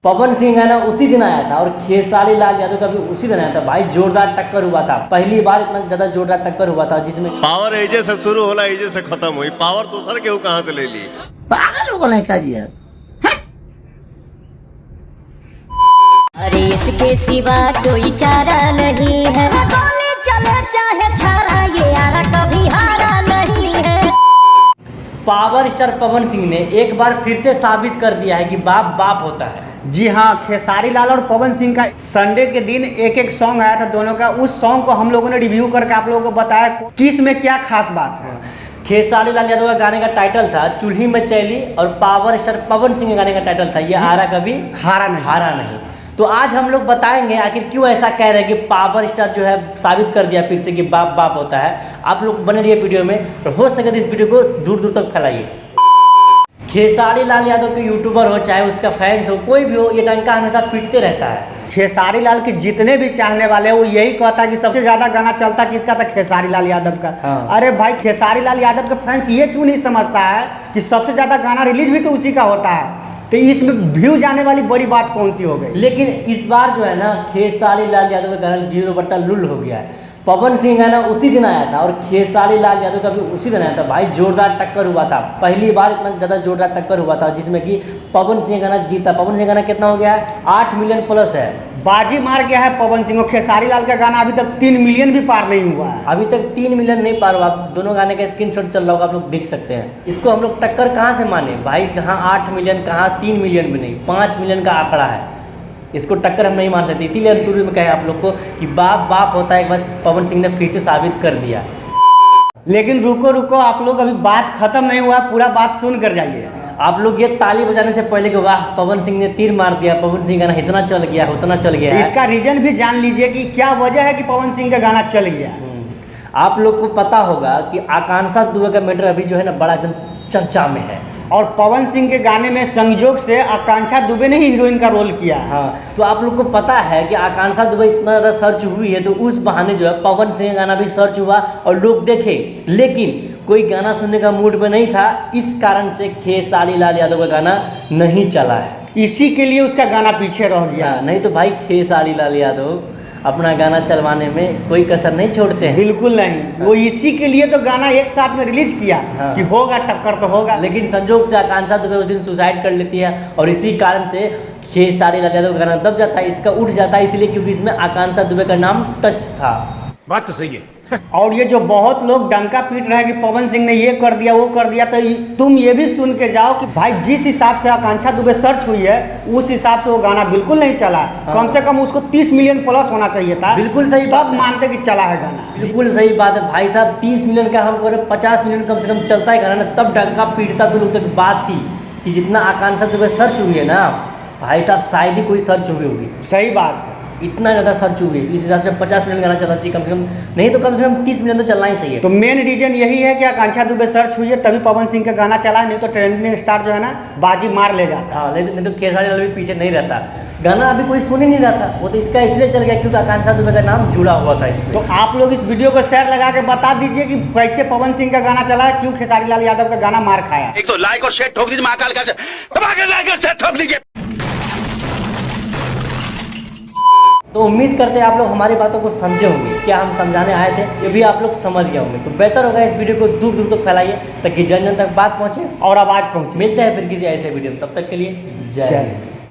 पवन सिंह है ना उसी दिन आया था और खेसारी लाल यादव का भी उसी दिन आया था। भाई जोरदार टक्कर हुआ था, पहली बार इतना ज्यादा जोरदार टक्कर हुआ था जिसमें पावर एजे से शुरू होला एजे से खत्म हुई। पावर दूसर के कहां से ले ली? पागल हो गए क्या जी है? अरे इसके सिवा कोई चारा नहीं है, गोली चले चाहे छारा, ये यारा कभी हारा नहीं है। पावर स्टार पवन सिंह ने एक बार फिर से साबित कर दिया है कि बाप बाप होता है। जी हाँ, खेसारी लाल और पवन सिंह का संडे के दिन एक एक सॉन्ग आया था दोनों का। उस सॉन्ग को हम लोगों ने रिव्यू करके आप लोगों को बताया कि इसमें क्या खास बात है। खेसारी लाल यादव का गाने का टाइटल था चूल्ही में चैली और पावर स्टार पवन सिंह के गाने का टाइटल था ये हारा कभी हारा नहीं। तो आज हम लोग बताएंगे आखिर क्यों ऐसा कह रहे हैं कि पावर स्टार जो है साबित कर दिया फिर से कि बाप बाप होता है। आप लोग बने रहिए वीडियो में और हो सके तो इस वीडियो को दूर दूर तक फैलाइए। खेसारी लाल यादव के यूट्यूबर हो चाहे उसका फैंस हो कोई भी हो, ये डंका हमेशा पीटते रहता है। खेसारी लाल के जितने भी चाहने वाले हैं वो यही कहता है कि सबसे ज्यादा गाना चलता किसका था? खेसारी लाल यादव का। हाँ। अरे भाई, खेसारी लाल यादव का फैंस ये क्यों नहीं समझता है कि सबसे ज्यादा गाना रिलीज भी तो उसी का होता है। तो इसमें व्यू जाने वाली बड़ी बात कौन सी हो गई? लेकिन इस बार जो है ना खेसारी लाल यादव का गाना 0/लुल हो गया है। पवन सिंह है ना उसी दिन आया था और खेसारी लाल यादव का भी उसी दिन आया था। भाई जोरदार टक्कर हुआ था, पहली बार इतना ज़्यादा जोरदार टक्कर हुआ था जिसमें कि पवन सिंह गाना जीता। पवन सिंह गाना कितना हो गया है? 8 मिलियन प्लस है, बाजी मार गया है पवन सिंह। और खेसारी लाल का गाना अभी तक 3 मिलियन भी पार नहीं हुआ है। अभी तक 3 मिलियन नहीं पार हुआ। दोनों गाने का स्क्रीनशॉट चल रहा होगा, आप लोग देख सकते हैं। इसको हम लोग टक्कर कहाँ से माने भाई? कहाँ 8 मिलियन, कहाँ 3 मिलियन भी नहीं, 5 मिलियन का आंकड़ा है। इसको टक्कर हम नहीं मान सकते, इसीलिए हम शुरू में कहे आप लोग को कि बाप बाप होता है। एक बार पवन सिंह ने फिर से साबित कर दिया। लेकिन रुको रुको, आप लोग अभी बात खत्म नहीं हुआ, पूरा बात सुन कर जाइए। आप लोग ये ताली बजाने से पहले कि वाह पवन सिंह ने तीर मार दिया, पवन सिंह गाना इतना चल गया उतना चल गया है। इसका रीजन भी जान लीजिए कि क्या वजह है कि पवन सिंह का गाना चल गया। आप लोग को पता होगा कि आकांक्षा दुबे का मैटर अभी जो है ना बड़ा एकदम चर्चा में है और पवन सिंह के गाने में संयोग से आकांक्षा दुबे ने ही हीरोइन का रोल किया है। हाँ, तो आप लोग को पता है कि आकांक्षा दुबे इतना ज़्यादा सर्च हुई है तो उस बहाने जो है पवन सिंह का गाना भी सर्च हुआ और लोग देखे, लेकिन कोई गाना सुनने का मूड में नहीं था। इस कारण से खेसारी लाल यादव का गाना नहीं चला है, इसी के लिए उसका गाना पीछे रह गया। नहीं तो भाई खेसारी लाल यादव अपना गाना चलवाने में कोई कसर नहीं छोड़ते हैं। बिल्कुल नहीं, वो इसी के लिए तो गाना एक साथ में रिलीज किया। हाँ। कि होगा टक्कर तो होगा। लेकिन संजोग से आकांक्षा दुबे उस दिन सुसाइड कर लेती है और इसी कारण से खेसारी लाल यादव का गाना दब जाता है, इसका उठ जाता है, इसलिए क्योंकि इसमें आकांक्षा दुबे का नाम टच था। बात तो सही है। और ये जो बहुत लोग डंका पीट रहे हैं कि पवन सिंह ने ये कर दिया वो कर दिया, तो तुम ये भी सुन के जाओ कि भाई जिस हिसाब से आकांक्षा दुबे सर्च हुई है उस हिसाब से वो गाना बिल्कुल नहीं चला। हाँ। कम से कम उसको 30 मिलियन प्लस होना चाहिए था। बिल्कुल सही बात तब है। मानते कि चला है गाना। बिल्कुल सही बात है भाई साहब, 30 मिलियन का हम बोले 50 मिलियन कम से कम चलता है गाना ना, तब डंका पीटता तो लोग तक बात थी कि जितना आकांक्षा दुबे सर्च हुई है ना भाई साहब शायद ही कोई सर्च हुई होगी। सही बात है, इतना ज़्यादा सर्च हुई है, इस हिसाब से 50 मिलियन गाना चलना चाहिए कम से कम, नहीं तो कम से कम 30 मिलियन तो चलना ही चाहिए। तो मेन रीजन यही है कि आकांक्षा दुबे सर्च हुई है तभी पवन सिंह का गाना चला है, नहीं तो ट्रेंडिंग स्टार जो है ना बाजी मार ले जाता। हाँ, नहीं तो खेसारी लाल भी पीछे नहीं रहता, गाना अभी कोई सुन ही नहीं रहा था। वो तो इसका इसलिए चल गया क्योंकि आकांक्षा दुबे का नाम जुड़ा हुआ था इसमें। तो आप लोग इस वीडियो को शेयर लगा के बता दीजिए कि कैसे पवन सिंह का गाना चला है, क्यों खेसारी लाल यादव का गाना मार खाया। एक तो लाइक और शेयर ठोक दीजिए, महाकाल का दबा के लाइक और शेयर ठोक दीजिए। तो उम्मीद करते हैं आप लोग हमारी बातों को समझे होंगे, क्या हम समझाने आए थे ये भी आप लोग समझ गए होंगे। तो बेहतर होगा इस वीडियो को दूर दूर तक फैलाइए ताकि जन जन तक बात पहुंचे और आवाज पहुंचे। मिलते हैं फिर किसी ऐसे वीडियो में, तब तक के लिए जय हिंद।